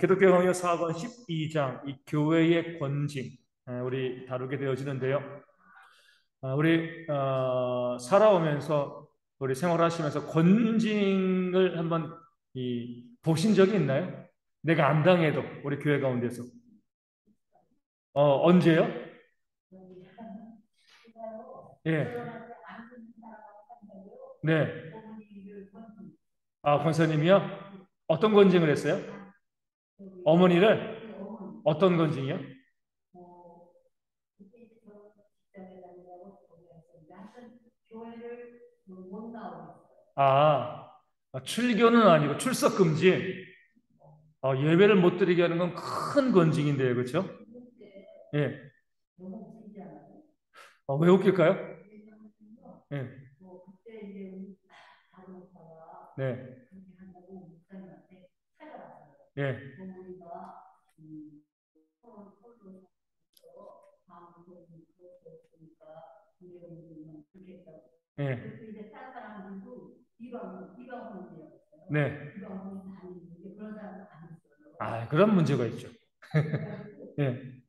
기독교 강요 4권 12장 이 교회의 권징 우리 다루게 되어지는데요. 우리 살아오면서 우리 생활하시면서 권징을 한번 보신 적이 있나요? 내가 안 당해도 우리 교회 가운데서 언제요? 예, 네. 권사님이요? 어떤 권징을 했어요? 어머니를 어떤 권징이요? 아, 출교는 아니고 출석 금지. 예배를 못 드리게 하는 건 큰 권징인데요, 그렇죠? 예. 왜 웃길까요? 예. 네. 예. 예. 네. 그런 문제가 있죠. 예.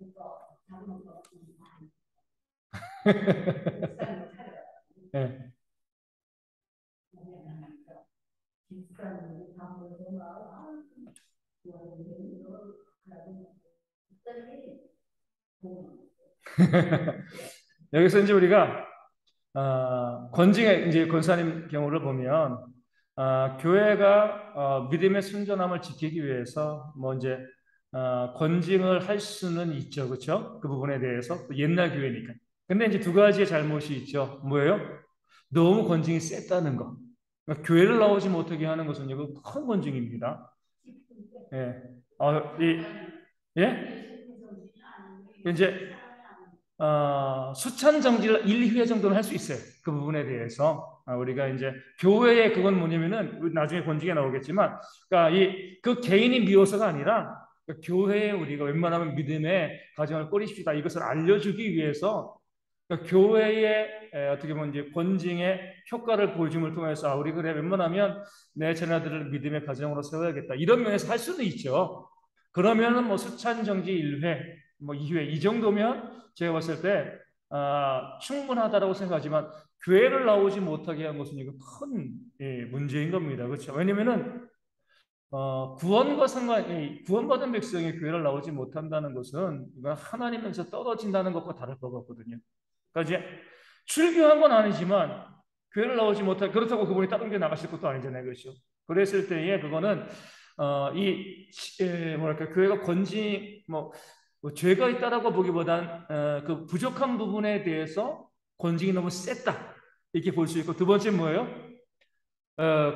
예. 여기서 이제 우리가 권징의 이제 권사님 경우를 보면 교회가 믿음의 순전함을 지키기 위해서 뭐 이제 권징을 할 수는 있죠, 그렇죠? 그 부분에 대해서 또 옛날 교회니까. 근데 이제 두 가지의 잘못이 있죠. 뭐예요? 너무 권징이 셌다는 거. 그러니까 교회를 나오지 못하게 하는 것은 이거 큰 권징입니다. 예. 예? 이제 수찬 정지를 1, 2회 정도는 할 수 있어요. 그 부분에 대해서 우리가 이제 교회에 그건 뭐냐면은 나중에 권징에 나오겠지만, 그러니까 그 개인이 미워서가 아니라 그러니까 교회에 우리가 웬만하면 믿음의 가정을 꾸리십시다 이것을 알려주기 위해서 그러니까 교회의 어떻게 보면 이제 권징의 효과를 보여줌을 통해서 우리 그래 웬만하면 내 자녀들을 믿음의 가정으로 세워야겠다 이런 면에서 할 수는 있죠. 그러면은 뭐 수찬 정지 1회, 뭐 2회 이 정도면 제가 봤을 때 충분하다라고 생각하지만 교회를 나오지 못하게 한 것은 이거 큰 문제인 겁니다. 그렇죠? 왜냐면은 구원받은 백성이 교회를 나오지 못한다는 것은 이건 하나님에서 떨어진다는 것과 다를 것 같거든요. 그러니까 이제 출교한 건 아니지만 교회를 나오지 못할 그렇다고 그분이 다른 교회 나가실 것도 아니잖아요, 그렇죠? 그랬을 때에 그거는 뭐랄까 교회가 뭐 죄가 있다라고 보기보단 그 부족한 부분에 대해서 권징이 너무 셌다 이렇게 볼 수 있고 두 번째 뭐예요?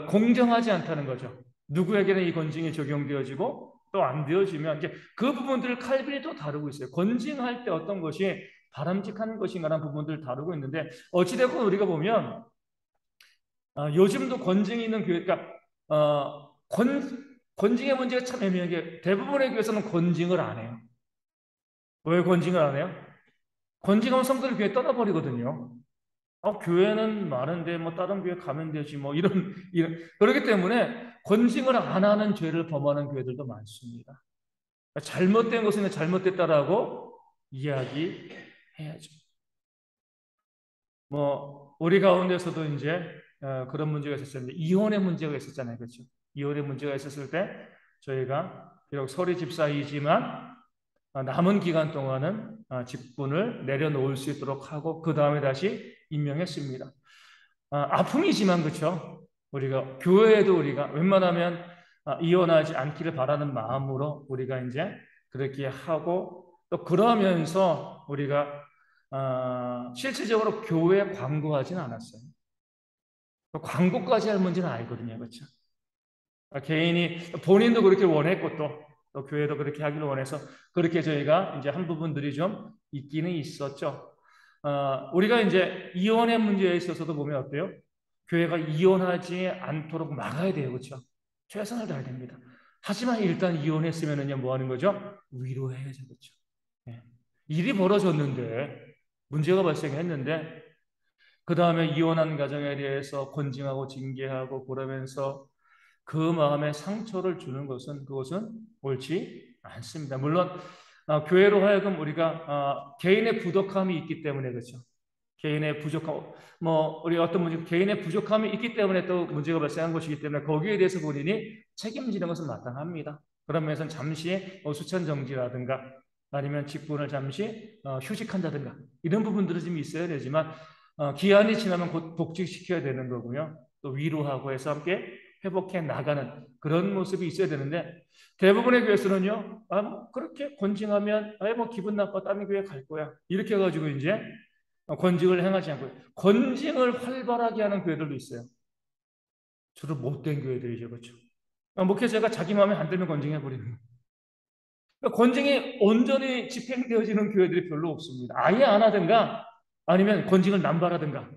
공정하지 않다는 거죠. 누구에게는 이 권징이 적용되어지고 또 안 되어지면 이제 그 부분들을 칼빈이 또 다루고 있어요. 권징할 때 어떤 것이 바람직한 것인가라는 부분들을 다루고 있는데 어찌됐건 우리가 보면 요즘도 권징이 있는 교회, 그러니까 권징의 문제가 참 애매한 게 대부분의 교회에서는 권징을 안 해요. 왜 권징을 안 해요? 권징하면 성도를 교회 떠나버리거든요. 교회는 많은데 뭐 다른 교회 가면 되지 뭐 이런 그렇기 때문에 권징을 안 하는 죄를 범하는 교회들도 많습니다. 잘못된 것은 잘못됐다라고 이야기해야죠. 뭐 우리 가운데서도 이제 그런 문제가 있었어요. 이혼의 문제가 있었잖아요, 그렇죠? 이혼의 문제가 있었을 때 저희가 비록 서리 집사이지만 남은 기간 동안은 직분을 내려놓을 수 있도록 하고 그 다음에 다시 임명했습니다. 아픔이지만 그렇죠. 우리가 교회에도 우리가 웬만하면 이혼하지 않기를 바라는 마음으로 우리가 이제 그렇게 하고 또 그러면서 우리가 실질적으로 교회에 광고하지는 않았어요. 광고까지 할 문제는 아니거든요, 그렇죠? 개인이 본인도 그렇게 원했고 또 교회도 그렇게 하기를 원해서 그렇게 저희가 이제 한 부분들이 좀 있기는 있었죠. 우리가 이제 이혼의 문제에 있어서도 보면 어때요? 교회가 이혼하지 않도록 막아야 돼요, 그렇죠? 최선을 다해야 됩니다. 하지만 일단 이혼했으면은요, 뭐 하는 거죠? 위로해야죠, 그렇죠? 예. 일이 벌어졌는데 문제가 발생했는데 그 다음에 이혼한 가정에 대해서 권징하고 징계하고 그러면서 그 마음에 상처를 주는 것은 그것은 옳지 않습니다. 물론 교회로 하여금 우리가 개인의 부족함이 있기 때문에 그렇죠. 개인의 부족함, 우리 어떤 분이 개인의 부족함이 있기 때문에 또 문제가 발생한 것이기 때문에 거기에 대해서 본인이 책임지는 것은 마땅합니다. 그런 면에서는 잠시 수천 정지라든가 아니면 직분을 잠시 휴직한다든가 이런 부분들은 좀 있어야 되지만 기한이 지나면 곧 복직시켜야 되는 거고요. 또 위로하고 해서 함께 회복해 나가는 그런 모습이 있어야 되는데 대부분의 교회에서는요, 뭐 그렇게 권징하면 뭐 기분 나빠 다른 교회 갈 거야 이렇게 해가지고 이제 권징을 행하지 않고 권징을 활발하게 하는 교회들도 있어요. 주로 못된 교회들이죠, 그렇죠? 목회자가 자기 마음에 안 들면 권징해 버리는 거예요. 그러니까 권징이 온전히 집행되어지는 교회들이 별로 없습니다. 아예 안 하든가 아니면 권징을 남발하든가.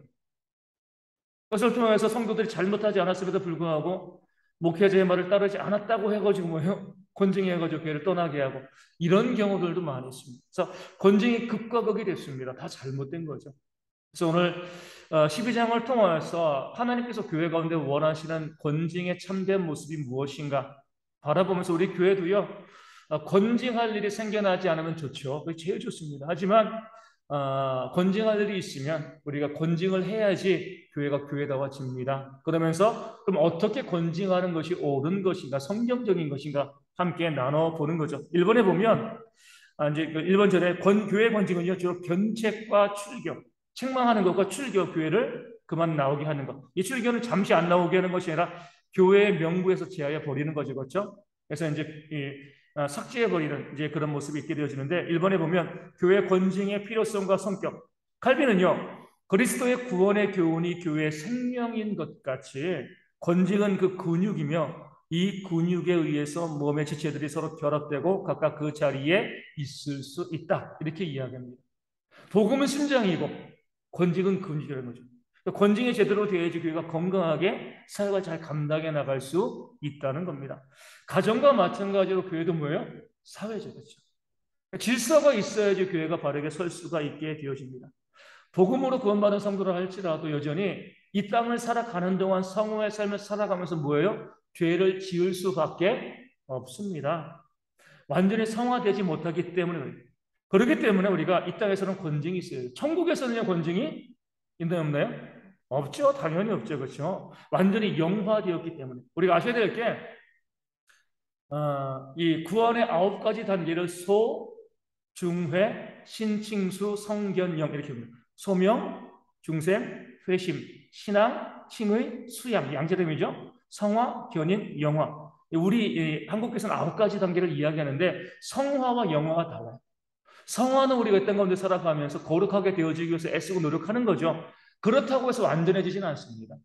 그것을 통해서 성도들이 잘못하지 않았음에도 불구하고 목회자의 말을 따르지 않았다고 해가지고 뭐요? 권징해가지고 교회를 떠나게 하고 이런 경우들도 많이 있습니다. 그래서 권징이 극과 극이 됐습니다. 다 잘못된 거죠. 그래서 오늘 12장을 통해서 하나님께서 교회 가운데 원하시는 권징의 참된 모습이 무엇인가 바라보면서 우리 교회도요 권징할 일이 생겨나지 않으면 좋죠. 그게 제일 좋습니다. 하지만 권징할 일이 있으면 우리가 권징을 해야지 교회가 교회다워집니다. 그러면서 그럼 어떻게 권징하는 것이 옳은 것인가 성경적인 것인가 함께 나눠보는 거죠. 1번에 보면 이제 그 1번 절에 교회 권징은요 주로 견책과 출교 책망하는 것과 출교 교회를 그만 나오게 하는 것. 이 출교는 잠시 안 나오게 하는 것이 아니라 교회의 명부에서 제하여 버리는 거죠. 그렇죠? 그래서 이제 삭제해 버리는 이제 그런 모습이 있게 되어지는데 1번에 보면 교회 권징의 필요성과 성격. 칼빈은요. 그리스도의 구원의 교훈이 교회의 생명인 것 같이 권징은 그 근육이며 이 근육에 의해서 몸의 지체들이 서로 결합되고 각각 그 자리에 있을 수 있다. 이렇게 이야기합니다. 복음은 심장이고 권징은 근육이라는 거죠. 권징이 제대로 되어야지 교회가 건강하게 사역을 잘 감당해 나갈 수 있다는 겁니다. 가정과 마찬가지로 교회도 뭐예요? 사회죠. 그렇죠? 질서가 있어야지 교회가 바르게 설 수가 있게 되어집니다. 복음으로 구원받은 성도를 할지라도 여전히 이 땅을 살아가는 동안 성우의 삶을 살아가면서 뭐예요? 죄를 지을 수밖에 없습니다. 완전히 성화되지 못하기 때문에 그렇기 때문에 우리가 이 땅에서는 권징이 있어요. 천국에서는요 권징이 있나요 없나요? 없죠. 당연히 없죠. 그렇죠? 완전히 영화되었기 때문에 우리가 아셔야 될 게 이 구원의 9가지 단계를 중회, 신칭수, 성견영 이렇게 봅니다. 소명, 중생, 회심, 신앙, 칭의, 수양 양자됨이죠. 성화, 견인, 영화. 우리 한국에서는 9가지 단계를 이야기하는데 성화와 영화가 달라요. 성화는 우리가 이 땅 가운데 살아가면서 거룩하게 되어지기 위해서 애쓰고 노력하는 거죠. 그렇다고 해서 완전해지지는 않습니다.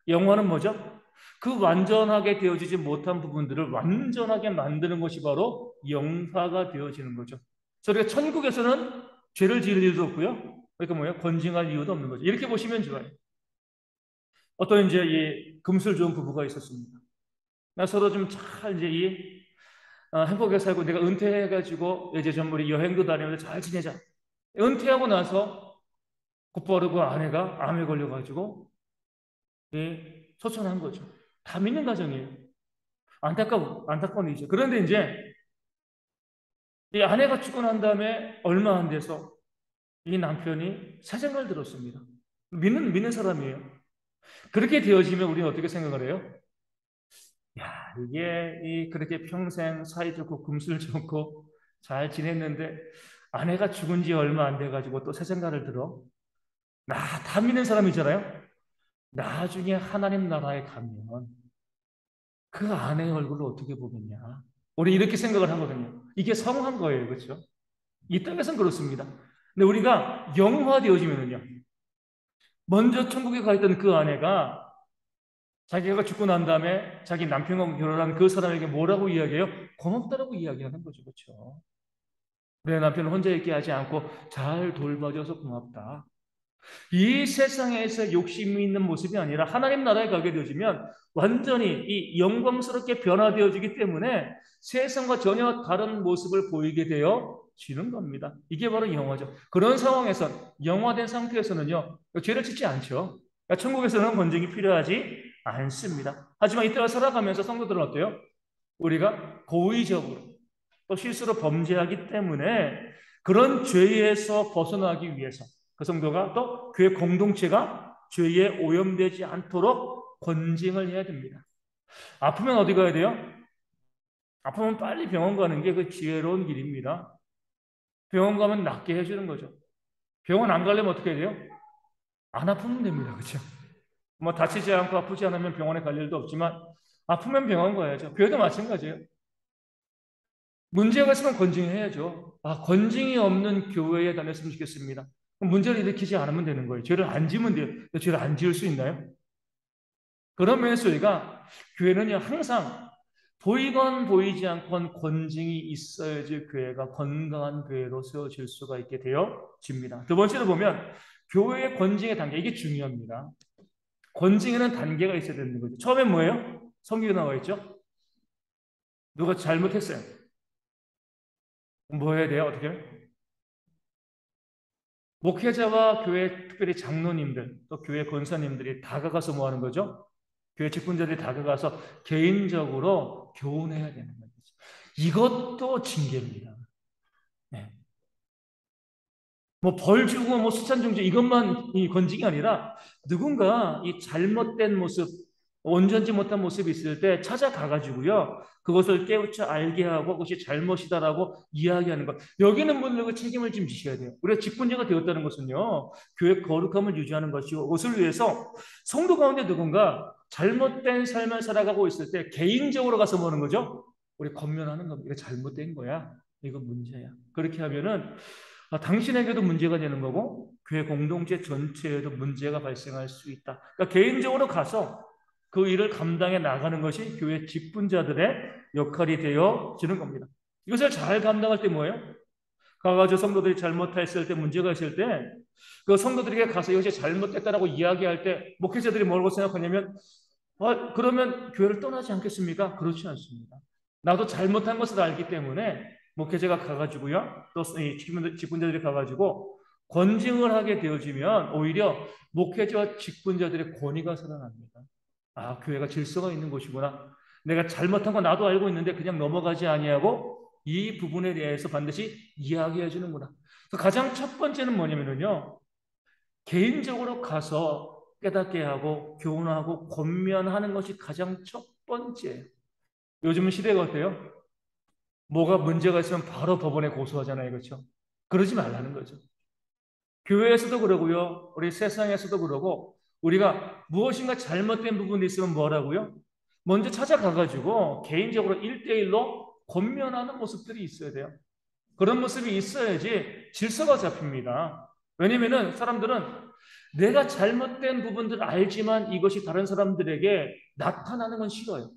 영화는 뭐죠? 그 완전하게 되어지지 못한 부분들을 완전하게 만드는 것이 바로 영화가 되어지는 거죠. 그래서 우리가 천국에서는 죄를 지을 일도 없고요. 그러니까 뭐예요? 권징할 이유도 없는 거죠. 이렇게 보시면 좋아요. 어떤 이제 이 금술 좋은 부부가 있었습니다. 서로 좀 잘 이제 행복하게 살고 내가 은퇴해가지고 이제 좀 우리 여행도 다니면서 잘 지내자. 은퇴하고 나서 곧바로 그 아내가 암에 걸려가지고 소천한 거죠. 다 믿는 가정이에요. 안타까운 일이죠. 그런데 이제 이 아내가 죽고 난 다음에 얼마 안 돼서 이 남편이 사정을 들었습니다. 믿는 사람이에요. 그렇게 되어지면 우리는 어떻게 생각을 해요? 야, 이게 그렇게 평생 사이 좋고 금술 좋고 잘 지냈는데 아내가 죽은 지 얼마 안 돼가지고 또 새 생각을 들어. 다 믿는 사람이잖아요. 나중에 하나님 나라에 가면 그 아내의 얼굴을 어떻게 보겠냐. 우리 이렇게 생각을 하거든요. 이게 성한 거예요. 그렇죠? 이 땅에서는 그렇습니다. 근데 우리가 영화되어지면은요. 먼저 천국에 가 있던 그 아내가 자기가 죽고 난 다음에 자기 남편과 결혼한 그 사람에게 뭐라고 이야기해요? 고맙다라고 이야기하는 거죠. 그렇죠? 내 남편을 혼자 있게 하지 않고 잘 돌봐줘서 고맙다. 이 세상에서 욕심이 있는 모습이 아니라 하나님 나라에 가게 되어지면 완전히 이 영광스럽게 변화되어지기 때문에 세상과 전혀 다른 모습을 보이게 되어지는 겁니다. 이게 바로 영화죠. 그런 상황에서 영화된 상태에서는요 죄를 짓지 않죠. 그러니까 천국에서는 권징이 필요하지 않습니다. 하지만 이때를 살아가면서 성도들은 어때요? 우리가 고의적으로 또 실수로 범죄하기 때문에 그런 죄에서 벗어나기 위해서 그 성도가 또 교회 공동체가 죄에 오염되지 않도록 권징을 해야 됩니다. 아프면 어디 가야 돼요? 아프면 빨리 병원 가는 게 그 지혜로운 길입니다. 병원 가면 낫게 해주는 거죠. 병원 안 가려면 어떻게 해야 돼요? 안 아프면 됩니다. 그렇죠? 뭐 다치지 않고 아프지 않으면 병원에 갈 일도 없지만 아프면 병원 가야죠. 교회도 마찬가지예요. 문제가 있으면 권징해야죠. 권징이 없는 교회에 다녔으면 좋겠습니다. 문제를 일으키지 않으면 되는 거예요. 죄를 안 지으면 돼요. 죄를 안 지을 수 있나요? 그런 면에서 우리가 교회는요, 항상 보이건 보이지 않건 권징이 있어야지 교회가 건강한 교회로 세워질 수가 있게 되어집니다. 두 번째로 보면 교회의 권징의 단계, 이게 중요합니다. 권징에는 단계가 있어야 되는 거죠. 처음엔 뭐예요? 성경에 나와 있죠? 누가 잘못했어요. 뭐 해야 돼요? 어떻게 해요? 목회자와 교회 특별히 장로님들 또 교회 권사님들이 다가가서 뭐 하는 거죠? 교회 직분자들이 다가가서 개인적으로 교훈해야 되는 거죠. 이것도 징계입니다. 네. 뭐 벌 주고 뭐 수찬 중재 이것만 이 건징이 아니라 누군가 이 잘못된 모습, 온전치 못한 모습이 있을 때 찾아가 가지고요. 그것을 깨우쳐 알게 하고 그것이 잘못이다라고 이야기하는 것. 여기는 분들 그 책임을 좀 지셔야 돼요. 우리가 직분자가 되었다는 것은요. 교회 거룩함을 유지하는 것이고 그것을 위해서 성도 가운데 누군가 잘못된 삶을 살아가고 있을 때 개인적으로 가서 뭐는 거죠? 우리 권면하는 겁니다. 이거 잘못된 거야. 이거 문제야. 그렇게 하면은 당신에게도 문제가 되는 거고 교회 공동체 전체에도 문제가 발생할 수 있다. 그러니까 개인적으로 가서 그 일을 감당해 나가는 것이 교회 직분자들의 역할이 되어지는 겁니다. 이것을 잘 감당할 때 뭐예요? 가가지고 성도들이 잘못했을 때 문제가 있을 때 그 성도들에게 가서 이것이 잘못됐다라고 이야기할 때 목회자들이 뭐라고 생각하냐면 그러면 교회를 떠나지 않겠습니까? 그렇지 않습니다. 나도 잘못한 것을 알기 때문에 목회자가 가가지고요, 또 직분자들이 가가지고 권징을 하게 되어지면 오히려 목회자와 직분자들의 권위가 살아납니다. 교회가 질서가 있는 곳이구나. 내가 잘못한 거 나도 알고 있는데 그냥 넘어가지 아니하고 이 부분에 대해서 반드시 이야기해 주는구나. 가장 첫 번째는 뭐냐면요, 개인적으로 가서 깨닫게 하고 교훈하고 권면하는 것이 가장 첫 번째예요. 요즘은 시대가 어때요? 뭐가 문제가 있으면 바로 법원에 고소하잖아요. 그렇죠? 그러지 말라는 거죠. 교회에서도 그러고요. 우리 세상에서도 그러고 우리가 무엇인가 잘못된 부분이 있으면 뭐라고요? 먼저 찾아가가지고 개인적으로 1대1로 권면하는 모습들이 있어야 돼요. 그런 모습이 있어야지 질서가 잡힙니다. 왜냐면은 사람들은 내가 잘못된 부분들을 알지만 이것이 다른 사람들에게 나타나는 건 싫어요.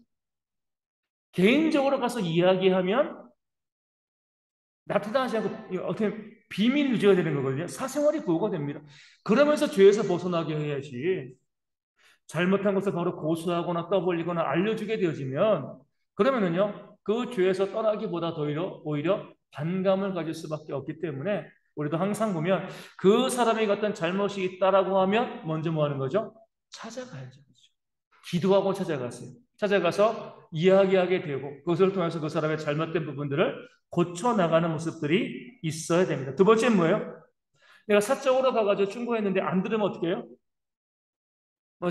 개인적으로 가서 이야기하면 나타나지 않고 어떻게 비밀 유지가 되는 거거든요. 사생활이 보호가 됩니다. 그러면서 죄에서 벗어나게 해야지. 잘못한 것을 바로 고소하거나 떠벌리거나 알려주게 되어지면 그러면은요 그 죄에서 떠나기보다 더 오히려 반감을 가질 수밖에 없기 때문에 우리도 항상 보면 그 사람이 어떤 잘못이 있다라고 하면 먼저 뭐 하는 거죠? 찾아가야죠. 기도하고 찾아갔어요. 찾아가서 이야기하게 되고 그것을 통해서 그 사람의 잘못된 부분들을 고쳐나가는 모습들이 있어야 됩니다. 두 번째는 뭐예요? 내가 사적으로 가가지고 충고했는데 안 들으면 어떻게 해요?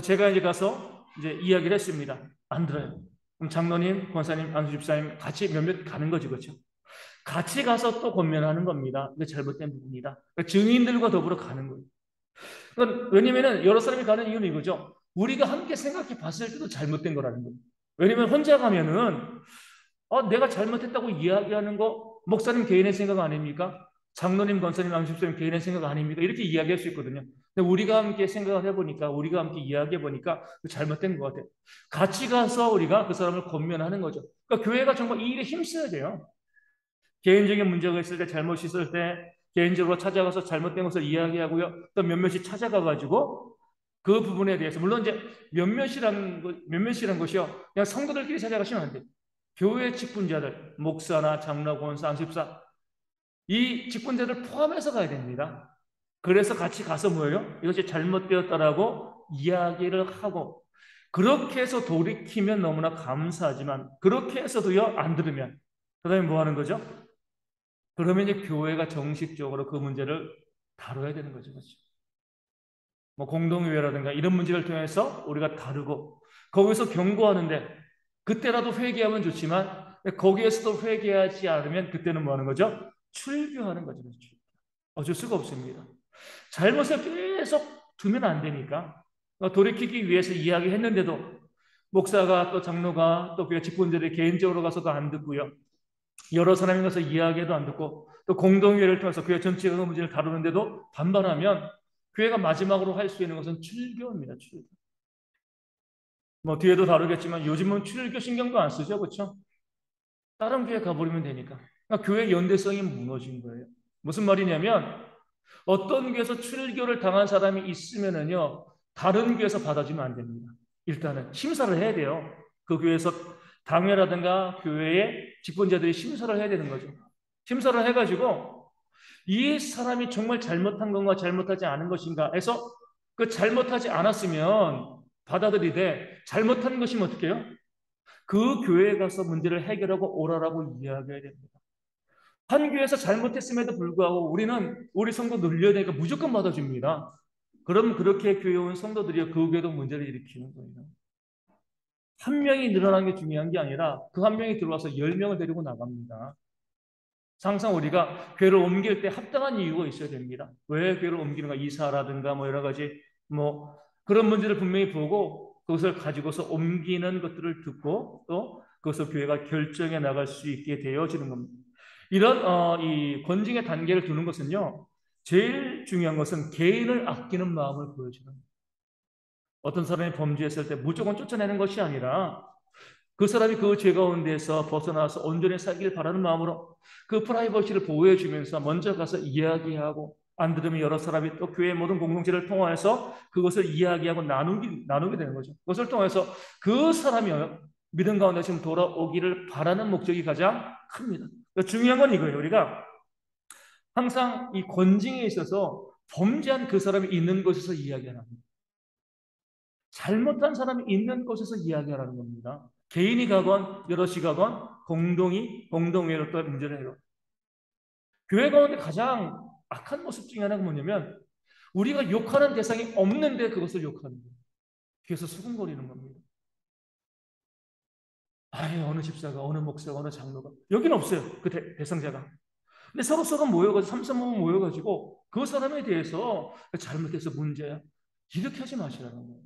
제가 이제 가서 이제 이야기를 했습니다. 안 들어요. 그럼 장로님, 권사님, 안수집사님 같이 몇몇 가는 거지, 그렇죠? 같이 가서 또 권면하는 겁니다. 이게 잘못된 부분이다. 그러니까 증인들과 더불어 가는 거예요. 그러니까 왜냐면은 여러 사람이 가는 이유는 이거죠. 우리가 함께 생각해 봤을 때도 잘못된 거라는 거예요. 왜냐면 혼자 가면은 내가 잘못했다고 이야기하는 거 목사님 개인의 생각 아닙니까? 장로님, 권사님, 안수집사님 개인의 생각 아닙니까? 이렇게 이야기할 수 있거든요. 근데 우리가 함께 생각을 해보니까 우리가 함께 이야기해보니까 잘못된 것 같아요. 같이 가서 우리가 그 사람을 권면하는 거죠. 그러니까 교회가 정말 이 일에 힘써야 돼요. 개인적인 문제가 있을 때 잘못이 있을 때 개인적으로 찾아가서 잘못된 것을 이야기하고요. 또 몇몇이 찾아가가지고 그 부분에 대해서 물론 이제 몇몇이란 것이요. 그냥 성도들끼리 찾아가시면 안 돼요. 교회 직분자들, 목사나 장로, 권사, 안수집사 이 직분자들 포함해서 가야 됩니다. 그래서 같이 가서 뭐예요? 이것이 잘못되었다라고 이야기를 하고 그렇게 해서 돌이키면 너무나 감사하지만 그렇게 해서도요 안 들으면 그다음에 뭐 하는 거죠? 그러면 이제 교회가 정식적으로 그 문제를 다뤄야 되는 거죠. 그렇죠? 뭐 공동의회라든가 이런 문제를 통해서 우리가 다루고 거기서 경고하는데 그때라도 회개하면 좋지만 거기에서도 회개하지 않으면 그때는 뭐 하는 거죠? 출교하는 거죠. 그렇죠? 어쩔 수가 없습니다. 잘못을 계속 두면 안 되니까 돌이키기 위해서 이야기했는데도 목사가 또 장로가 또 교회 직분들이 개인적으로 가서도 안 듣고요. 여러 사람이 가서 이야기해도 안 듣고 또 공동회를 통해서 교회 전체가 그 문제를 다루는데도 반발하면 교회가 마지막으로 할 수 있는 것은 출교입니다. 출교. 뭐 뒤에도 다루겠지만 요즘은 출교 신경도 안 쓰죠. 그렇죠? 다른 교회 가버리면 되니까. 그러니까 교회 연대성이 무너진 거예요. 무슨 말이냐면 어떤 교회에서 출교를 당한 사람이 있으면은요, 다른 교회에서 받아주면 안 됩니다. 일단은 심사를 해야 돼요. 그 교회에서 당회라든가 교회의 직분자들이 심사를 해야 되는 거죠. 심사를 해가지고 이 사람이 정말 잘못한 건가 잘못하지 않은 것인가 해서 그 잘못하지 않았으면 받아들이되 잘못한 것이면 어떻게 해요? 그 교회에 가서 문제를 해결하고 오라라고 이야기해야 됩니다. 한 교회에서 잘못했음에도 불구하고 우리는 우리 성도 늘려야 되니까 무조건 받아줍니다. 그럼 그렇게 교회 온 성도들이 그 교회도 문제를 일으키는 거예요. 한 명이 늘어나는 게 중요한 게 아니라 그 한 명이 들어와서 10명을 데리고 나갑니다. 항상 우리가 교회를 옮길 때 합당한 이유가 있어야 됩니다. 왜 교회를 옮기는가? 이사라든가 뭐 여러 가지 뭐 그런 문제를 분명히 보고 그것을 가지고서 옮기는 것들을 듣고 또 그것을 교회가 결정해 나갈 수 있게 되어지는 겁니다. 이런 이 권징의 단계를 두는 것은요. 제일 중요한 것은 개인을 아끼는 마음을 보여주는 거예요. 어떤 사람이 범죄했을 때 무조건 쫓아내는 것이 아니라 그 사람이 그 죄 가운데서 벗어나서 온전히 살기를 바라는 마음으로 그 프라이버시를 보호해 주면서 먼저 가서 이야기하고 안 들으면 여러 사람이 또 교회의 모든 공동체를 통해서 그것을 이야기하고 나누게 되는 거죠. 그것을 통해서 그 사람이 믿음 가운데 지금 돌아오기를 바라는 목적이 가장 큽니다. 그러니까 중요한 건 이거예요. 우리가 항상 이 권징에 있어서 범죄한 그 사람이 있는 곳에서 이야기하는 겁니다. 잘못한 사람이 있는 곳에서 이야기하라는 겁니다. 개인이 가건 여럿이 가건 공동회로 또 문제를 해요. 교회 가운데 가장 악한 모습 중에 하나가 뭐냐면 우리가 욕하는 대상이 없는데 그것을 욕하는 거예요. 뒤에서 수군거리는 겁니다. 아예 어느 집사가 어느 목사가 어느 장로가 여기는 없어요. 그 대상자가. 근데 서로 모여가지고 삼삼오오 모여가지고 그 사람에 대해서 잘못해서 문제야. 이렇게 하지 마시라는 거예요.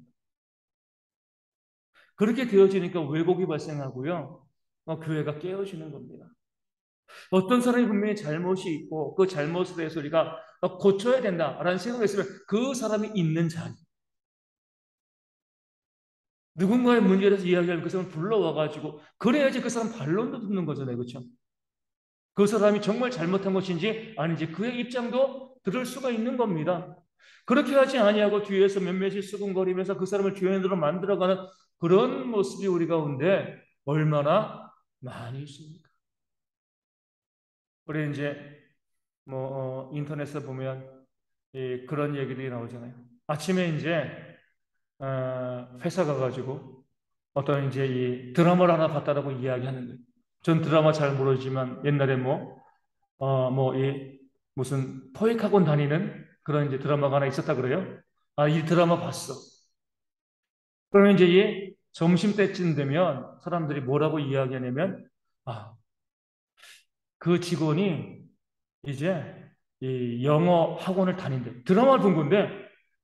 그렇게 되어지니까 왜곡이 발생하고요. 교회가 깨어지는 겁니다. 어떤 사람이 분명히 잘못이 있고 그 잘못에 대해서 우리가 고쳐야 된다라는 생각이 있으면 그 사람이 있는 자리 누군가의 문제에 대해서 이야기하면 그 사람을 불러와가지고 그래야지 그 사람 반론도 듣는 거잖아요. 그렇죠? 그 사람이 정말 잘못한 것인지 아닌지 그의 입장도 들을 수가 있는 겁니다. 그렇게 하지 아니하고 뒤에서 몇몇이 수군거리면서 그 사람을 죄인으로 만들어가는 그런 모습이 우리 가운데 얼마나 많이 있습니까? 우리 이제 뭐 인터넷에 보면 그런 얘기들이 나오잖아요. 아침에 이제 회사 가가지고 어떤 이제 이 드라마를 하나 봤다라고 이야기하는 거예요. 전 드라마 잘 모르지만 옛날에 뭐 이 무슨 토익학원 다니는 그런 이제 드라마가 하나 있었다 그래요. 아, 이 드라마 봤어. 그러면 이제 이 점심 때쯤 되면 사람들이 뭐라고 이야기하냐면 아, 그 직원이 이제 이 영어 학원을 다닌대. 드라마를 본 건데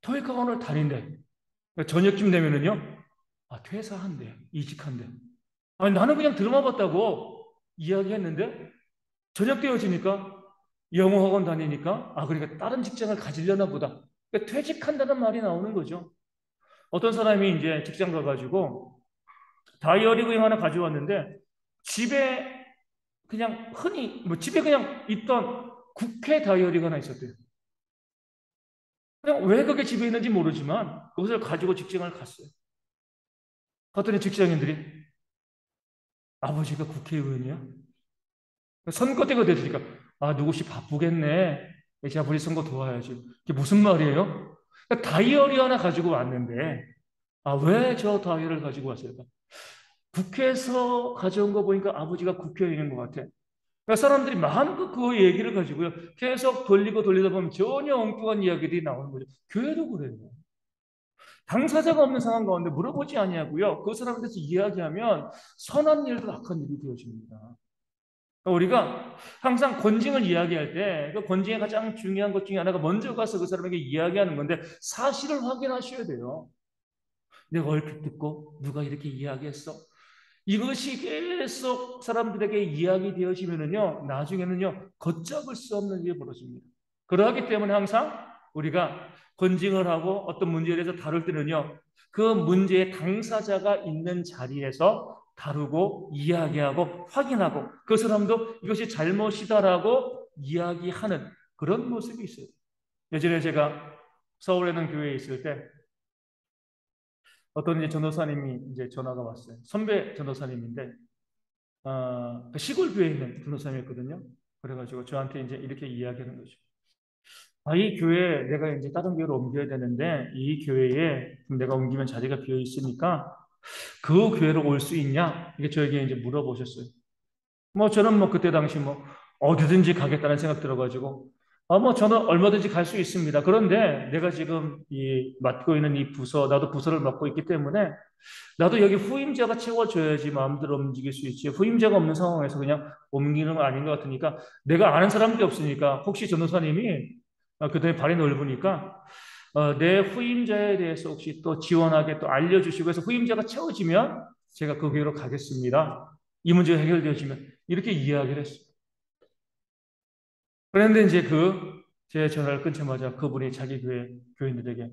토익 학원을 다닌대. 그러니까 저녁쯤 되면은요, 아, 퇴사한대. 이직한대. 아니, 나는 그냥 드라마 봤다고 이야기했는데 저녁 되어지니까 영어 학원 다니니까 아, 그러니까 다른 직장을 가지려나 보다. 그러니까 퇴직한다는 말이 나오는 거죠. 어떤 사람이 이제 직장 가가지고 다이어리그램 하나 가져왔는데 집에 그냥 흔히 뭐 집에 그냥 있던 국회 다이어리가 하나 있었대요. 그냥 왜 그게 집에 있는지 모르지만 그것을 가지고 직장을 갔어요. 갔더니 직장인들이 아버지가 국회의원이야? 선거 때가 됐으니까 아 누구시 바쁘겠네. 이제 아버지 선거 도와야지. 이게 무슨 말이에요? 그러니까 다이어리 하나 가지고 왔는데 아, 왜 저 다이어를 가지고 왔을까? 국회에서 가져온 거 보니까 아버지가 국회의원인 것 같아. 그러니까 사람들이 마음껏 그 얘기를 가지고요. 계속 돌리고 돌리다 보면 전혀 엉뚱한 이야기들이 나오는 거죠. 교회도 그래요. 당사자가 없는 상황 가운데 물어보지 아니하고요. 그 사람에 대해서 이야기하면 선한 일도 악한 일이 되어집니다. 그러니까 우리가 항상 권징을 이야기할 때 그 권징의 가장 중요한 것 중에 하나가 먼저 가서 그 사람에게 이야기하는 건데 사실을 확인하셔야 돼요. 내가 얼핏 듣고 누가 이렇게 이야기했어? 이것이 계속 사람들에게 이야기되어지면은요, 나중에는요, 걷잡을 수 없는 일이 벌어집니다. 그러하기 때문에 항상 우리가 권징을 하고 어떤 문제에 대해서 다룰 때는요, 그 문제의 당사자가 있는 자리에서 다루고 이야기하고 확인하고 그 사람도 이것이 잘못이다라고 이야기하는 그런 모습이 있어요. 예전에 제가 서울에 있는 교회에 있을 때 어떤 이제 전도사님이 이제 전화가 왔어요. 선배 전도사님인데 그 시골 교회에 있는 전도사님이었거든요. 그래가지고 저한테 이제 이렇게 이야기하는 거죠. 아, 이 교회 내가 이제 다른 교회로 옮겨야 되는데 이 교회에 내가 옮기면 자리가 비어 있으니까 그 교회로 올 수 있냐? 이게 저에게 이제 물어보셨어요. 뭐 저는 뭐 그때 당시 뭐 어디든지 가겠다는 생각 들어가지고 뭐 저는 얼마든지 갈 수 있습니다. 그런데 내가 지금 이 맡고 있는 이 부서 나도 부서를 맡고 있기 때문에 나도 여기 후임자가 채워줘야지 마음대로 움직일 수 있지. 후임자가 없는 상황에서 그냥 옮기는 건 아닌 것 같으니까 내가 아는 사람도 없으니까 혹시 전도사님이 그다음에 발이 넓으니까 내 후임자에 대해서 혹시 또 지원하게 또 알려주시고 해서 후임자가 채워지면 제가 그 교회로 가겠습니다. 이 문제가 해결되어지면 이렇게 이야기를 했어요. 그런데 이제 제 전화를 끊자마자 그분이 자기 교회 교인들에게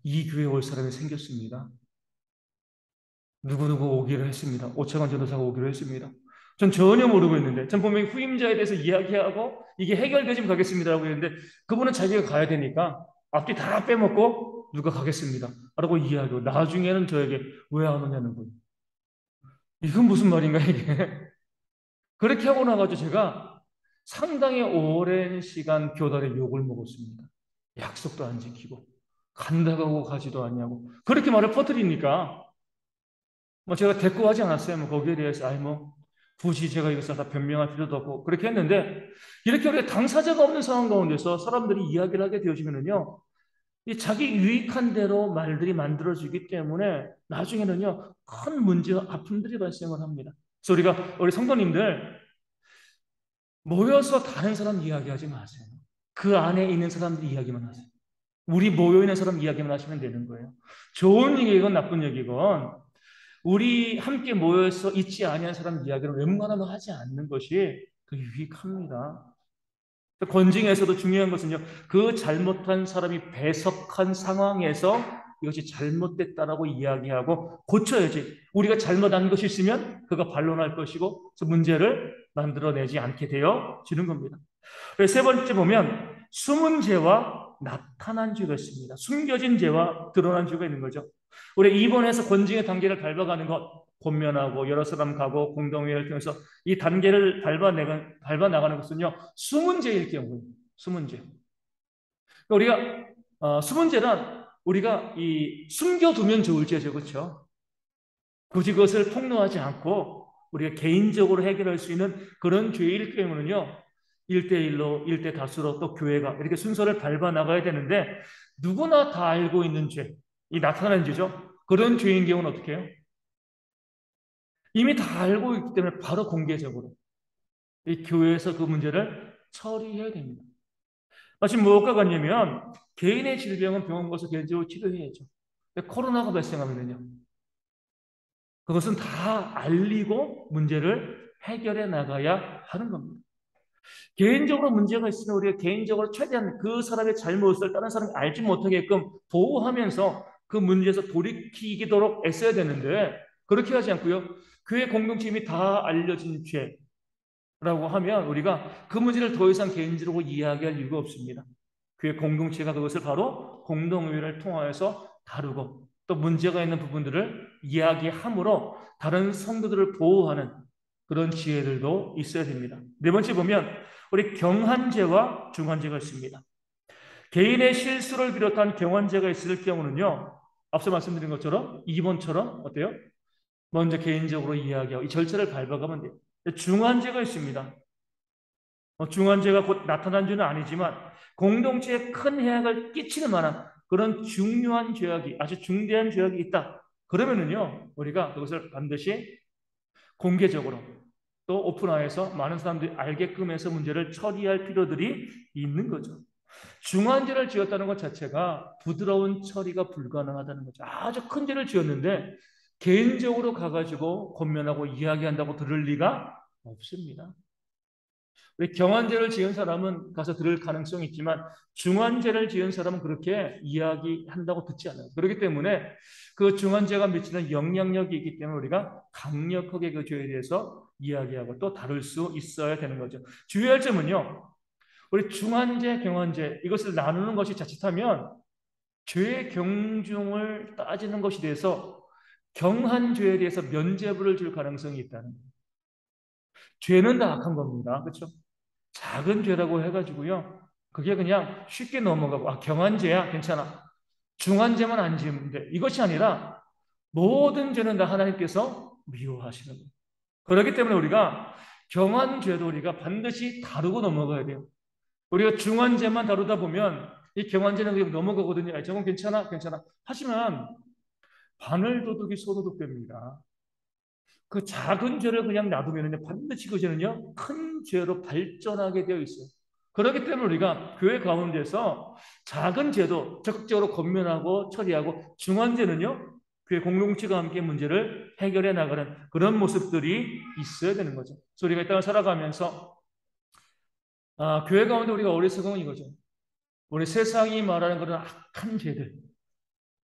이 교회에 올 사람이 생겼습니다. 누구누구 오기로 했습니다. 오차관 전도사가 오기로 했습니다. 전 전혀 모르고 있는데, 전 분명히 후임자에 대해서 이야기하고 이게 해결되시면 가겠습니다라고 했는데, 그분은 자기가 가야 되니까 앞뒤 다 빼먹고 누가 가겠습니다. 라고 이야기하고, 나중에는 저에게 왜 안 오냐는 거예요. 이건 무슨 말인가, 이게. 그렇게 하고 나가지고 제가 상당히 오랜 시간 교단의 욕을 먹었습니다. 약속도 안 지키고, 간다고 하고 가지도 않냐고. 그렇게 말을 퍼뜨리니까, 뭐 제가 대꾸하지 않았어요. 뭐 거기에 대해서 뭐 굳이 제가 이것을 다 변명할 필요도 없고 그렇게 했는데 이렇게 우리가 당사자가 없는 상황 가운데서 사람들이 이야기를 하게 되어지면은요, 이 자기 유익한 대로 말들이 만들어지기 때문에 나중에는요 큰 문제와 아픔들이 발생을 합니다. 그래서 우리 성도님들 모여서 다른 사람 이야기하지 마세요. 그 안에 있는 사람들 이야기만 하세요. 우리 모여 있는 사람 이야기만 하시면 되는 거예요. 좋은 얘기건 나쁜 얘기건 우리 함께 모여서 있지 아니한 사람 이야기를 웬만하면 하지 않는 것이 유익합니다. 권징에서도 중요한 것은요, 그 잘못한 사람이 배석한 상황에서 이것이 잘못됐다라고 이야기하고 고쳐야지. 우리가 잘못한 것이 있으면 그가 반론할 것이고, 그래서 문제를 만들어내지 않게 되어지는 겁니다. 그래서 세 번째 보면 숨은 죄와 나타난 죄가 있습니다. 숨겨진 죄와 드러난 죄가 있는 거죠. 우리 입원해서 권징의 단계를 밟아가는 것, 권면하고 여러 사람 가고 공동회의를 통해서 이 단계를 밟아 나가는 것은요, 숨은 죄일 경우에 숨은 죄. 그러니까 우리가 숨은 죄란 우리가 이 숨겨두면 좋을 죄죠, 그렇죠? 굳이 그것을 폭로하지 않고 우리가 개인적으로 해결할 수 있는 그런 죄일 경우는요, 1대1로, 1대 다수로 또 교회가 이렇게 순서를 밟아 나가야 되는데 누구나 다 알고 있는 죄, 이 나타나는 죄죠. 그런 죄인 경우는 어떻게 해요? 이미 다 알고 있기 때문에 바로 공개적으로 이 교회에서 그 문제를 처리해야 됩니다. 마치 무엇과 같냐면 개인의 질병은 병원 가서 개인적으로 치료해야죠. 근데 코로나가 발생하면요, 그것은 다 알리고 문제를 해결해 나가야 하는 겁니다. 개인적으로 문제가 있으면 우리가 개인적으로 최대한 그 사람의 잘못을 다른 사람이 알지 못하게끔 보호하면서 그 문제에서 돌이키도록 애써야 되는데 그렇게 하지 않고요. 교회 공동체임이 다 알려진 죄라고 하면 우리가 그 문제를 더 이상 개인적으로 이야기할 이유가 없습니다. 교회 공동체가 그것을 바로 공동의회를 통하여서 다루고 또 문제가 있는 부분들을 이야기함으로 다른 성도들을 보호하는 그런 지혜들도 있어야 됩니다. 네 번째 보면 우리 경한죄와 중한죄가 있습니다. 개인의 실수를 비롯한 경한죄가 있을 경우는요, 앞서 말씀드린 것처럼 2번처럼 어때요? 먼저 개인적으로 이야기하고 이 절차를 밟아가면 돼요. 중환제가 있습니다. 중환제가 곧 나타난 죄는 아니지만 공동체에 큰 해악을 끼치는 만한 그런 중요한 죄악이 아주 중대한 죄악이 있다. 그러면은요 우리가 그것을 반드시 공개적으로 또 오픈화해서 많은 사람들이 알게끔 해서 문제를 처리할 필요들이 있는 거죠. 중환죄를 지었다는 것 자체가 부드러운 처리가 불가능하다는 거죠. 아주 큰 죄를 지었는데 개인적으로 가가지고 권면하고 이야기한다고 들을 리가 없습니다. 우리 경환죄를 지은 사람은 가서 들을 가능성이 있지만 중환죄를 지은 사람은 그렇게 이야기한다고 듣지 않아요. 그렇기 때문에 그 중환죄가 미치는 영향력이 있기 때문에 우리가 강력하게 그 죄에 대해서 이야기하고 또 다룰 수 있어야 되는 거죠. 주의할 점은요. 우리 중환죄, 경환죄 이것을 나누는 것이 자칫하면 죄의 경중을 따지는 것이 돼서 경한죄에 대해서 면죄부를 줄 가능성이 있다는 거예요. 죄는 다 악한 겁니다. 그렇죠? 작은 죄라고 해가지고요. 그게 그냥 쉽게 넘어가고 경한죄야 괜찮아. 중환죄만 안 지으면 돼. 이것이 아니라 모든 죄는 다 하나님께서 미워하시는 거예요. 그렇기 때문에 우리가 경한죄도 우리가 반드시 다루고 넘어가야 돼요. 우리가 중환죄만 다루다 보면 이 경환죄는 그냥 넘어가거든요. 저건 괜찮아, 괜찮아. 하지만 바늘도둑이 소도둑됩니다. 그 작은 죄를 그냥 놔두면 반드시 그 죄는요 큰 죄로 발전하게 되어 있어요. 그렇기 때문에 우리가 교회 가운데서 작은 죄도 적극적으로 권면하고 처리하고 중한 죄는요 교회 공동체가 함께 문제를 해결해 나가는 그런 모습들이 있어야 되는 거죠. 그래서 우리가 이 땅을 살아가면서 교회 가운데 우리가 어리석은 이거죠. 우리 세상이 말하는 그런 악한 죄들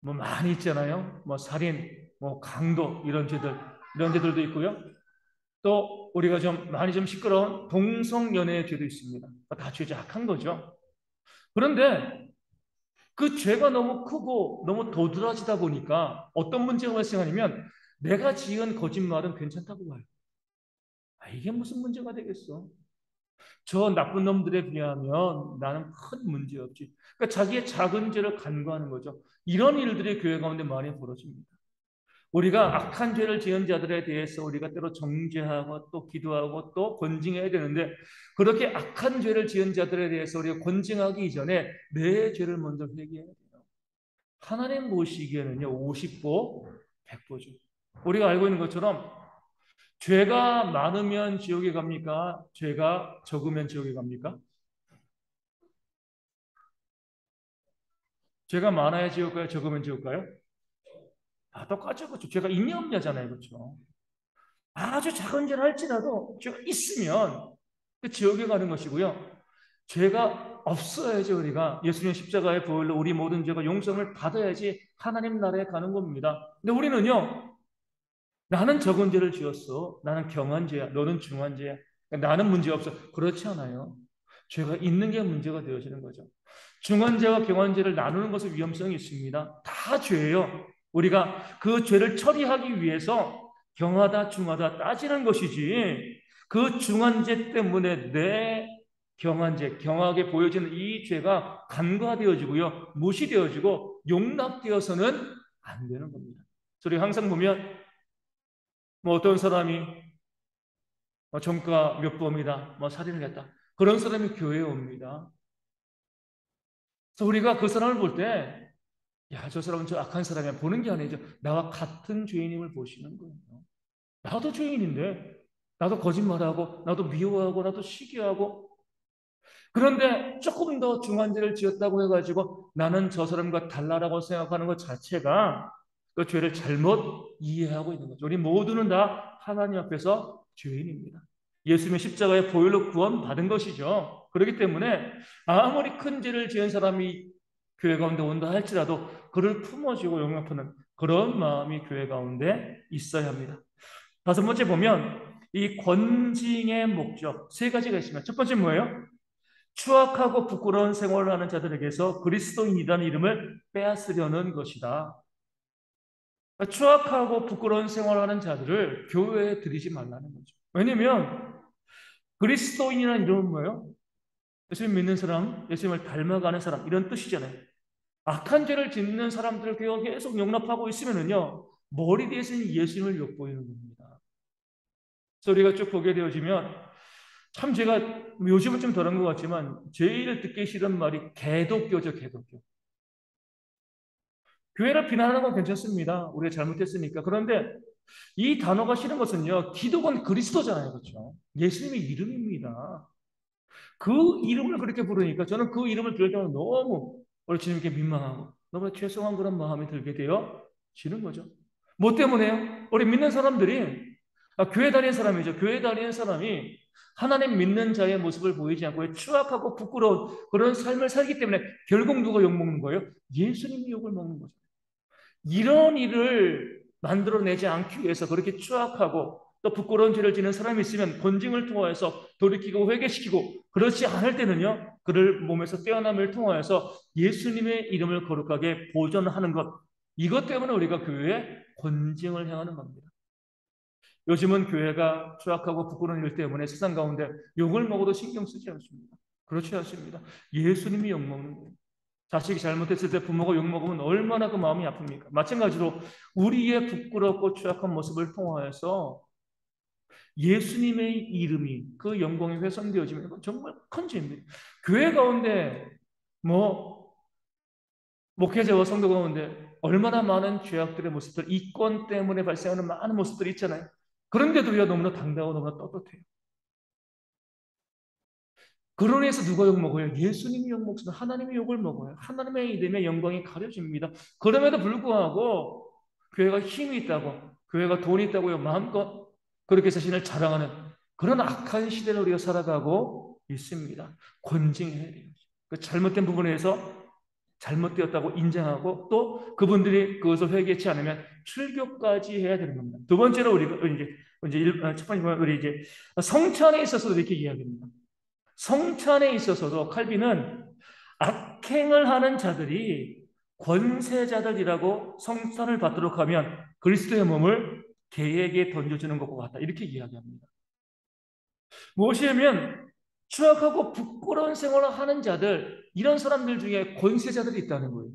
뭐 많이 있잖아요. 뭐 살인, 뭐 강도 이런 죄들도 있고요. 또 우리가 좀 많이 좀 시끄러운 동성연애의 죄도 있습니다. 다 죄가 악한 거죠. 그런데 그 죄가 너무 크고 너무 도드라지다 보니까 어떤 문제가 발생하냐면 내가 지은 거짓말은 괜찮다고 봐요. 이게 무슨 문제가 되겠어? 저 나쁜 놈들에 비하면 나는 큰 문제 없지. 그러니까 자기의 작은 죄를 간과하는 거죠. 이런 일들이 교회 가운데 많이 벌어집니다. 우리가 악한 죄를 지은 자들에 대해서 우리가 때로 정죄하고 또 기도하고 또 권징해야 되는데 그렇게 악한 죄를 지은 자들에 대해서 우리가 권징하기 이전에 내 죄를 먼저 회개해야 돼요. 하나님 보시기에는요 50보 100보죠. 우리가 알고 있는 것처럼 죄가 많으면 지옥에 갑니까? 죄가 적으면 지옥에 갑니까? 죄가 많아야 지옥 가요? 적으면 지옥 가요? 똑같죠. 그렇죠. 죄가 있냐 없냐잖아요. 그렇죠. 아주 작은 죄를 할지라도 죄가 있으면 그 지옥에 가는 것이고요. 죄가 없어야지 우리가 예수님 십자가의 보혈로 우리 모든 죄가 용서를 받아야지 하나님 나라에 가는 겁니다. 근데 우리는요. 나는 적은 죄를 지었어. 나는 경한 죄야. 너는 중한 죄야. 나는 문제 없어. 그렇지 않아요. 죄가 있는 게 문제가 되어지는 거죠. 중한 죄와 경한 죄를 나누는 것은 위험성이 있습니다. 다 죄예요. 우리가 그 죄를 처리하기 위해서 경하다 중하다 따지는 것이지 그 중한 죄 때문에 내 경한 죄, 경하게 보여지는 이 죄가 간과되어지고요. 무시되어지고 용납되어서는 안 되는 겁니다. 그래서 우리 항상 보면 뭐 어떤 사람이 전과 몇 범이다, 뭐 살인을 했다. 그런 사람이 교회에 옵니다. 그래서 우리가 그 사람을 볼 때, 야, 저 사람은 저 악한 사람이야. 보는 게 아니죠. 나와 같은 죄인임을 보시는 거예요. 나도 죄인인데, 나도 거짓말하고, 나도 미워하고, 나도 시기하고, 그런데 조금 더 중한 죄를 지었다고 해가지고 나는 저 사람과 달라라고 생각하는 것 자체가 그 죄를 잘못 이해하고 있는 거죠. 우리 모두는 다 하나님 앞에서 죄인입니다. 예수님의 십자가의 보혈로 구원받은 것이죠. 그렇기 때문에 아무리 큰 죄를 지은 사람이 교회 가운데 온다 할지라도 그를 품어주고 용납하는 그런 마음이 교회 가운데 있어야 합니다. 다섯 번째 보면 이 권징의 목적 세 가지가 있습니다. 첫 번째 뭐예요? 추악하고 부끄러운 생활을 하는 자들에게서 그리스도인이라는 이름을 빼앗으려는 것이다. 그러니까 추악하고 부끄러운 생활을 하는 자들을 교회에 들이지 말라는 거죠. 왜냐하면 그리스도인이라는 이름은 뭐예요? 예수님 믿는 사람, 예수님을 닮아가는 사람 이런 뜻이잖아요. 악한 죄를 짓는 사람들을 계속 용납하고 있으면은요, 머리 뒤에서는 예수님을 엿보이는 겁니다. 그래서 우리가 쭉 보게 되어지면, 참 제가 요즘은 좀 덜한 것 같지만, 제일 듣기 싫은 말이 개독교죠, 개독교. 교회를 비난하는 건 괜찮습니다. 우리가 잘못했으니까. 그런데 이 단어가 싫은 것은요, 기독은 그리스도잖아요. 그렇죠? 예수님의 이름입니다. 그 이름을 그렇게 부르니까 저는 그 이름을 들을 때마다 너무 우리 주님께 민망하고 너무 죄송한 그런 마음이 들게 되어지는 거죠. 뭐 때문에요? 우리 믿는 사람들이 교회 다니는 사람이죠. 교회 다니는 사람이 하나님 믿는 자의 모습을 보이지 않고 추악하고 부끄러운 그런 삶을 살기 때문에 결국 누가 욕먹는 거예요? 예수님이 욕을 먹는 거죠. 이런 일을 만들어내지 않기 위해서 그렇게 추악하고 또 부끄러운 죄를 지는 사람이 있으면 권징을 통하여서 돌이키고 회개시키고 그렇지 않을 때는요, 그를 몸에서 떼어남을 통하여서 예수님의 이름을 거룩하게 보존하는 것, 이것 때문에 우리가 교회에 권징을 행하는 겁니다. 요즘은 교회가 추악하고 부끄러운 일 때문에 세상 가운데 욕을 먹어도 신경 쓰지 않습니다. 그렇지 않습니다. 예수님이 욕먹는 거예요. 자식이 잘못했을 때 부모가 욕먹으면 얼마나 그 마음이 아픕니까? 마찬가지로 우리의 부끄럽고 취약한 모습을 통하여서 예수님의 이름이 그 영광이 훼손되어지면 이건 정말 큰 죄입니다. 교회 가운데 뭐 목회자와 성도 가운데 얼마나 많은 죄악들의 모습들, 이권 때문에 발생하는 많은 모습들이 있잖아요. 그런데도 우리가 너무나 당당하고 너무나 떳떳해요. 그런 에서 누가 욕먹어요? 예수님이 욕먹습니다. 하나님이 욕을 먹어요. 하나님의 이름의 영광이 가려집니다. 그럼에도 불구하고 교회가 힘이 있다고, 교회가 돈이 있다고요. 마음껏 그렇게 자신을 자랑하는 그런 악한 시대를 우리가 살아가고 있습니다. 권징해야 돼요. 그 잘못된 부분에서 잘못되었다고 인정하고 또 그분들이 그것을 회개치 않으면 출교까지 해야 되는 겁니다. 두 번째로 우리가 첫 번째 우리 이제 성찬에 있어서도 이렇게 이야기합니다. 성찬에 있어서도 칼빈은 악행을 하는 자들이 권세자들이라고 성찬을 받도록 하면 그리스도의 몸을 개에게 던져주는 것과 같다. 이렇게 이야기합니다. 무엇이냐면 추악하고 부끄러운 생활을 하는 자들, 이런 사람들 중에 권세자들이 있다는 거예요.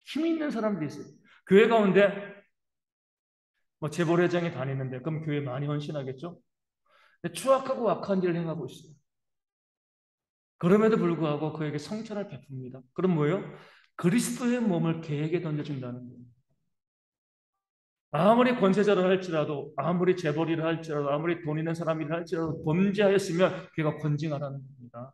힘 있는 사람들이 있어요. 교회 가운데 뭐 재벌회장이 다니는데 그럼 교회 많이 헌신하겠죠? 근데 추악하고 악한 일을 행하고 있어요. 그럼에도 불구하고 그에게 성찬을 베풉니다. 그럼 뭐예요? 그리스도의 몸을 개에게 던져준다는 거예요. 아무리 권세자를 할지라도, 아무리 재벌이를 할지라도, 아무리 돈 있는 사람이라 할지라도 범죄하였으면 그가 권징하라는 겁니다.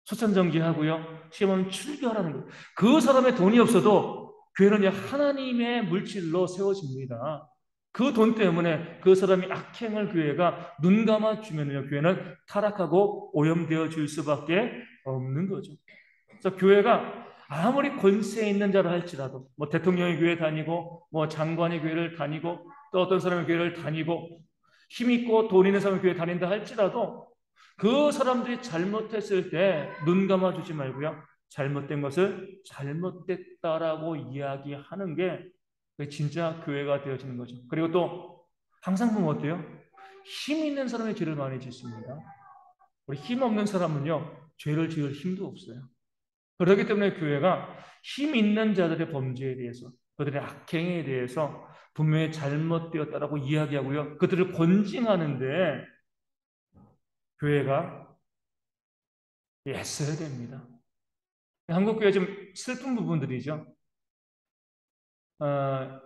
소천정지하고요. 시험은 출교하라는 거예요. 그 사람의 돈이 없어도 교회는 하나님의 물질로 세워집니다. 그 돈 때문에 그 사람이 악행을 교회가 눈 감아주면요, 교회는 타락하고 오염되어 줄 수밖에 없는 거죠. 그래서 교회가 아무리 권세 있는 자라 할지라도, 뭐 대통령의 교회 다니고, 뭐 장관의 교회를 다니고, 또 어떤 사람의 교회를 다니고, 힘 있고 돈 있는 사람의 교회 다닌다 할지라도 그 사람들이 잘못했을 때 눈 감아주지 말고요. 잘못된 것을 잘못됐다라고 이야기하는 게 진짜 교회가 되어지는 거죠. 그리고 또 항상 보면 어때요? 힘 있는 사람이 죄를 많이 짓습니다. 우리 힘 없는 사람은요, 죄를 지을 힘도 없어요. 그렇기 때문에 교회가 힘 있는 자들의 범죄에 대해서, 그들의 악행에 대해서 분명히 잘못되었다라고 이야기하고요. 그들을 권징하는데 교회가 애써야 됩니다. 한국 교회 좀 슬픈 부분들이죠.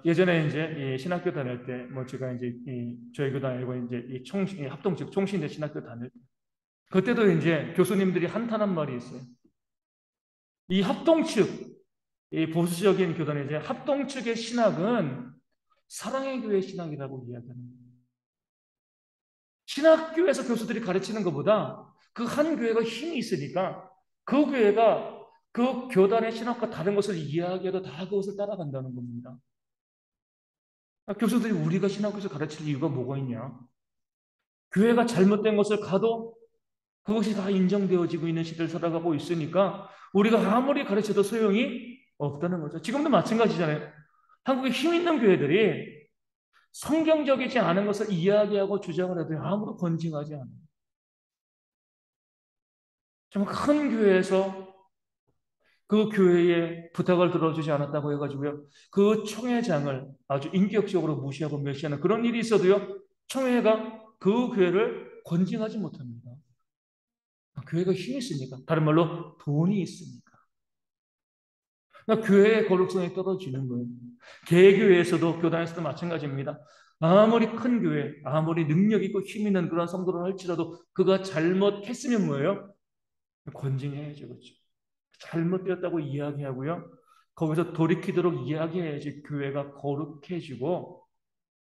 예전에 이제 이 신학교 다닐 때, 뭐 제가 이제 저희 교도 아니고 이제 이 합동 즉 총신대 신학교 다닐 때, 그때도 이제 교수님들이 한탄한 말이 있어요. 이 합동 측, 이 보수적인 교단의 이제 합동 측의 신학은 사랑의 교회 신학이라고 이야기하는 거예요. 신학교에서 교수들이 가르치는 것보다 그 한 교회가 힘이 있으니까 그 교회가 그 교단의 신학과 다른 것을 이야기해도 다 그것을 따라간다는 겁니다. 교수들이 우리가 신학교에서 가르칠 이유가 뭐가 있냐? 교회가 잘못된 것을 가도 그것이 다 인정되어지고 있는 시대를 살아가고 있으니까 우리가 아무리 가르쳐도 소용이 없다는 거죠. 지금도 마찬가지잖아요. 한국에 힘 있는 교회들이 성경적이지 않은 것을 이야기하고 주장을 해도 아무도 권징하지 않아요. 정말 큰 교회에서 그 교회의 부탁을 들어주지 않았다고 해가지고요. 그 총회장을 아주 인격적으로 무시하고 멸시하는 그런 일이 있어도요. 총회가 그 교회를 권징하지 못합니다. 교회가 힘이 있으니까. 다른 말로 돈이 있으니까. 그러니까 교회의 거룩성이 떨어지는 거예요. 개교회에서도 교단에서도 마찬가지입니다. 아무리 큰 교회, 아무리 능력 있고 힘 있는 그런 성도를 할지라도 그가 잘못했으면 뭐예요? 권징해야죠. 그렇죠? 잘못되었다고 이야기하고요. 거기서 돌이키도록 이야기해야지 교회가 거룩해지고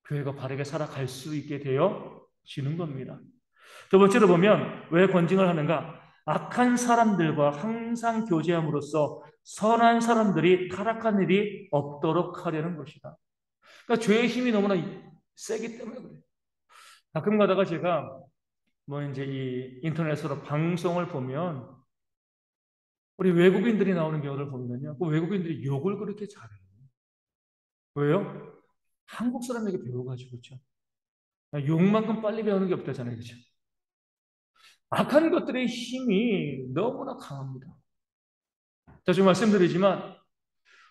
교회가 바르게 살아갈 수 있게 되어지는 겁니다. 두 번째로 보면 왜 권징을 하는가? 악한 사람들과 항상 교제함으로써 선한 사람들이 타락한 일이 없도록 하려는 것이다. 그러니까 죄의 힘이 너무나 세기 때문에 그래요. 가끔 가다가 제가 뭐 이제 이 인터넷으로 방송을 보면 우리 외국인들이 나오는 경우를 보면요. 그 외국인들이 욕을 그렇게 잘해요. 왜요? 한국 사람에게 배워가지고, 그렇죠? 욕만큼 빨리 배우는 게 없다잖아요. 그렇죠? 악한 것들의 힘이 너무나 강합니다. 자주 말씀드리지만,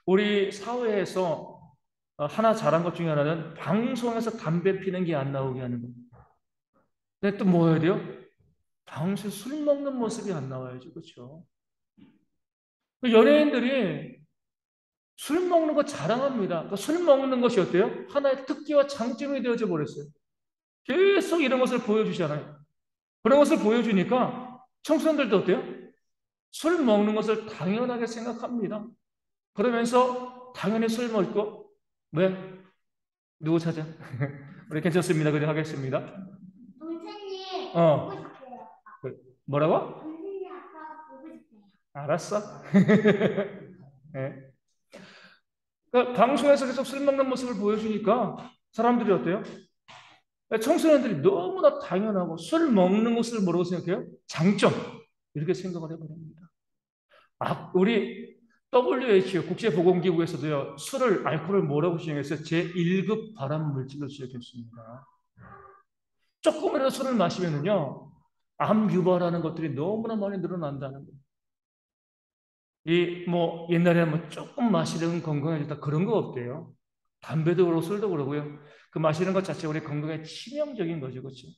우리 사회에서 하나 잘한 것 중에 하나는 방송에서 담배 피는 게 안 나오게 하는 겁니다. 근데 또 뭐 해야 돼요? 방송에서 술 먹는 모습이 안 나와야죠. 그렇죠? 연예인들이 술 먹는 거 자랑합니다. 그러니까 술 먹는 것이 어때요? 하나의 특기와 장점이 되어져 버렸어요. 계속 이런 것을 보여주잖아요. 그런 것을 보여주니까 청소년들도 어때요? 술 먹는 것을 당연하게 생각합니다. 그러면서 당연히 술 먹고 왜? 누구 찾아? 우리 괜찮습니다. 그냥 하겠습니다. 동생이 보고 어, 싶어요. 뭐라고? 동생이 아빠 보고 싶어요. 알았어. 네. 그러니까 방송에서 계속 술 먹는 모습을 보여주니까 사람들이 어때요? 청소년들이 너무나 당연하고 술 먹는 것을 뭐라고 생각해요? 장점. 이렇게 생각을 해버립니다. 우리 WHO 국제보건기구에서도요, 술을, 알코올을 뭐라고 지정했어요? 제1급 발암 물질로 지정했습니다. 조금이라도 술을 마시면은요, 암 유발하는 것들이 너무나 많이 늘어난다는 거예요. 옛날에 뭐 조금 마시는 건강해졌다 그런 거 없대요. 담배도 그렇고 술도 그러고요. 그 마시는 것 자체가 우리 건강에 치명적인 거죠. 그렇죠?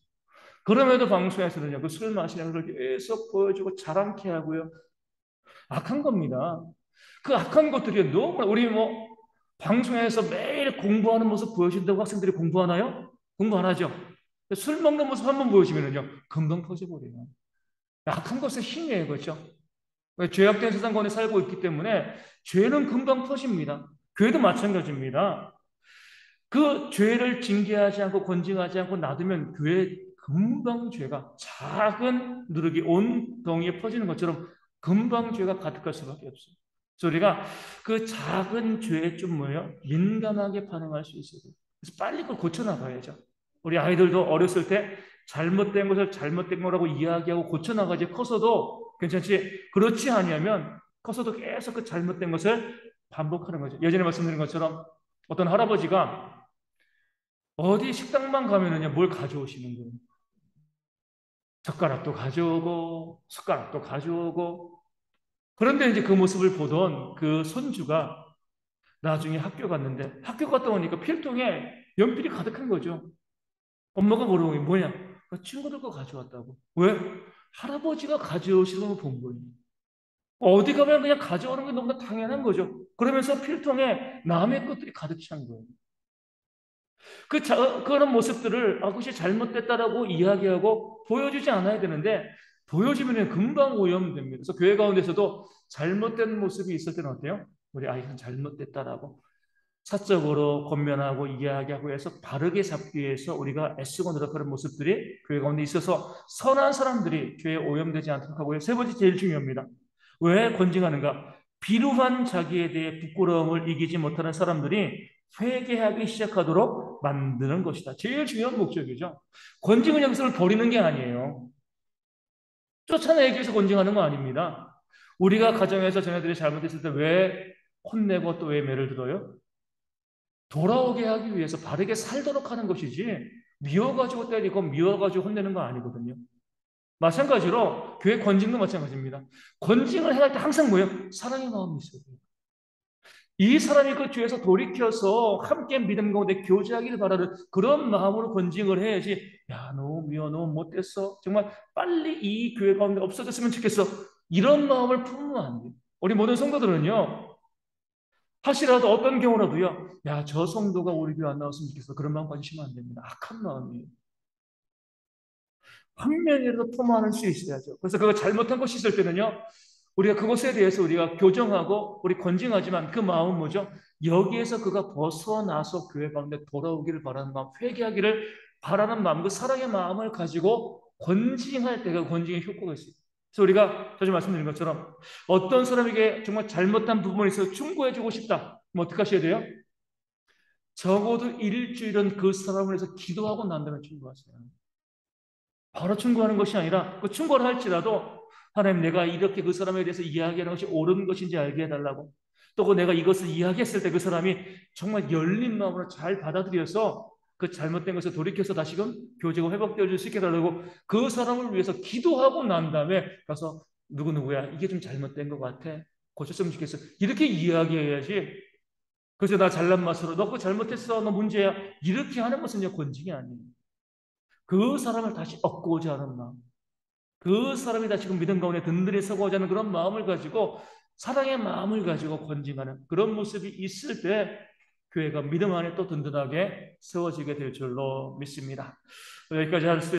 그럼에도 방송에서는요, 그 술 마시는 걸 계속 보여주고 자랑케 하고요. 악한 겁니다. 그 악한 것들이 너무, 우리 방송에서 매일 공부하는 모습 보여준다고 학생들이 공부하나요? 공부 안 하죠. 술 먹는 모습 한번 보여주면요, 금방 퍼져버려요. 악한 것의 힘이에요. 그렇죠? 죄악된 세상 가운데 살고 있기 때문에 죄는 금방 퍼집니다. 교회도 마찬가지입니다. 그 죄를 징계하지 않고 권징하지 않고 놔두면 교회 금방 죄가 작은 누룩이 온 덩이에 퍼지는 것처럼 금방 죄가 가득할 수밖에 없어요. 그래서 우리가 그 작은 죄에 좀 뭐예요? 민감하게 반응할 수 있어야 돼요. 그래서 빨리 그걸 고쳐나가야죠. 우리 아이들도 어렸을 때 잘못된 것을 잘못된 거라고 이야기하고 고쳐나가지 커서도 괜찮지. 그렇지 않으면 커서도 계속 그 잘못된 것을 반복하는 거죠. 예전에 말씀드린 것처럼 어떤 할아버지가 어디 식당만 가면은요, 뭘 가져오시는 거예요. 젓가락도 가져오고, 숟가락도 가져오고. 그런데 이제 그 모습을 보던 그 손주가 나중에 학교 갔는데, 학교 갔다 오니까 필통에 연필이 가득한 거죠. 엄마가 물어보게 뭐냐? 그 친구들 거 가져왔다고. 왜? 할아버지가 가져오시는 걸 본 거예요. 어디 가면 그냥 가져오는 게 너무나 당연한 거죠. 그러면서 필통에 남의 것들이 가득 찬 거예요. 그런 모습들을 그것이 잘못됐다라고 이야기하고 보여주지 않아야 되는데 보여주면 금방 오염됩니다. 그래서 교회 가운데서도 잘못된 모습이 있을 때는 어때요? 우리 아이가 잘못됐다라고 사적으로 권면하고 이야기하고 해서 바르게 잡기 위해서 우리가 애쓰고 노력하는 모습들이 교회 가운데 있어서 선한 사람들이 교회에 오염되지 않도록 하고요. 세 번째 제일 중요합니다. 왜 권징하는가? 비루한 자기에 대해 부끄러움을 이기지 못하는 사람들이 회개하기 시작하도록 만드는 것이다. 제일 중요한 목적이죠. 권징은 여기서 버리는 게 아니에요. 쫓아내기 위해서 권징하는 거 아닙니다. 우리가 가정에서 자녀들이 잘못했을 때 왜 혼내고 또 왜 매를 들어요? 돌아오게 하기 위해서 바르게 살도록 하는 것이지 미워가지고 때리고 미워가지고 혼내는 거 아니거든요. 마찬가지로 교회 권징도 마찬가지입니다. 권징을 행할 때 항상 뭐예요? 사랑의 마음이 있어야 돼요. 이 사람이 그 죄에서 돌이켜서 함께 믿음 가운데 교제하기를 바라는 그런 마음으로 권징을 해야지. 야, 너무 미워, 너무 못됐어. 정말 빨리 이 교회 가운데 없어졌으면 좋겠어. 이런 마음을 품으면 안 돼요. 우리 모든 성도들은요, 하시라도 어떤 경우라도요, 야, 저 성도가 우리 교회 안 나왔으면 좋겠어. 그런 마음 가지시면 안 됩니다. 악한 마음이에요. 한 명이라도 포만할 수 있어야죠. 그래서 그거 잘못한 것이 있을 때는요, 우리가 그것에 대해서 우리가 교정하고 우리 권징하지만 그 마음은 뭐죠? 여기에서 그가 벗어나서 교회 가운데 돌아오기를 바라는 마음, 회개하기를 바라는 마음, 그 사랑의 마음을 가지고 권징할 때가 권징의 효과가 있어요. 그래서 우리가 자주 말씀드린 것처럼 어떤 사람에게 정말 잘못한 부분에 있어서 충고해주고 싶다. 그럼 어떻게 하셔야 돼요? 적어도 일주일은 그 사람을 위해서 기도하고 난 다음에 충고하세요. 바로 충고하는 것이 아니라 그 충고를 할지라도 하나님 내가 이렇게 그 사람에 대해서 이야기하는 것이 옳은 것인지 알게 해달라고 또 그 내가 이것을 이야기했을 때 그 사람이 정말 열린 마음으로 잘 받아들여서 그 잘못된 것을 돌이켜서 다시금 교제가 회복되어 줄 수 있게 해달라고 그 사람을 위해서 기도하고 난 다음에 가서 누구누구야 이게 좀 잘못된 것 같아 고쳤으면 좋겠어 이렇게 이야기해야지 그래서 나 잘난 맛으로 너 그거 잘못했어 너 문제야 이렇게 하는 것은 권징이 아니에요. 그 사람을 다시 얻고자 하는 마음, 그 사람이 다시금 믿음 가운데 든든히 서고자 하는 그런 마음을 가지고 사랑의 마음을 가지고 권징하는 그런 모습이 있을 때 교회가 믿음 안에 또 든든하게 세워지게 될 줄로 믿습니다. 여기까지 할 수